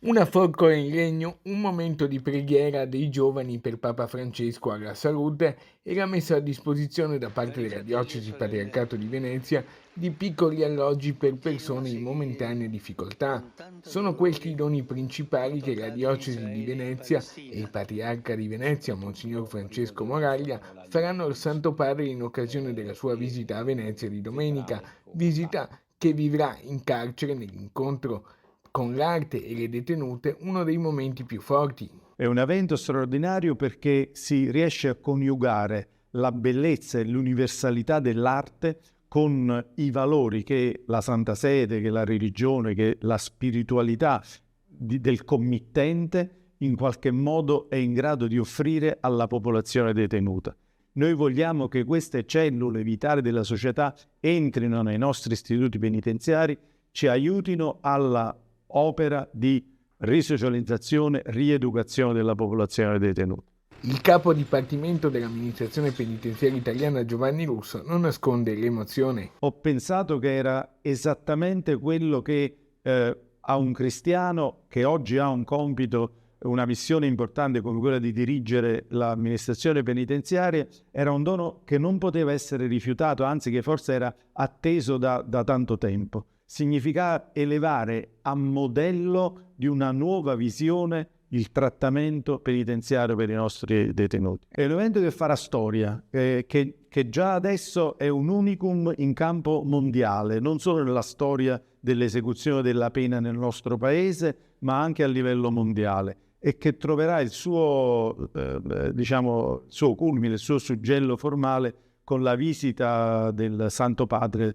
Una forcola in legno, un momento di preghiera dei giovani per Papa Francesco alla salute e la messa a disposizione da parte della Diocesi Patriarcato di Venezia di piccoli alloggi per persone in momentanea difficoltà. Sono questi i doni principali che la Diocesi di Venezia e il Patriarca di Venezia, Monsignor Francesco Moraglia, faranno al Santo Padre in occasione della sua visita a Venezia di domenica, visita che vivrà in carcere nell'incontro con l'arte e le detenute uno dei momenti più forti. È un evento straordinario perché si riesce a coniugare la bellezza e l'universalità dell'arte con i valori che la Santa Sede, che la religione, che la spiritualità del committente in qualche modo è in grado di offrire alla popolazione detenuta. Noi vogliamo che queste cellule vitali della società entrino nei nostri istituti penitenziari, ci aiutino alla opera di risocializzazione, rieducazione della popolazione detenuta. Il capo dipartimento dell'amministrazione penitenziaria italiana Giovanni Russo non nasconde l'emozione. Ho pensato che era esattamente quello che a un cristiano che oggi ha un compito, una missione importante come quella di dirigere l'amministrazione penitenziaria, era un dono che non poteva essere rifiutato, anzi che forse era atteso da tanto tempo. Significa elevare a modello di una nuova visione il trattamento penitenziario per i nostri detenuti. È un evento che farà storia, che già adesso è un unicum in campo mondiale, non solo nella storia dell'esecuzione della pena nel nostro paese, ma anche a livello mondiale, e che troverà il suo, suo culmine, il suo suggello formale con la visita del Santo Padre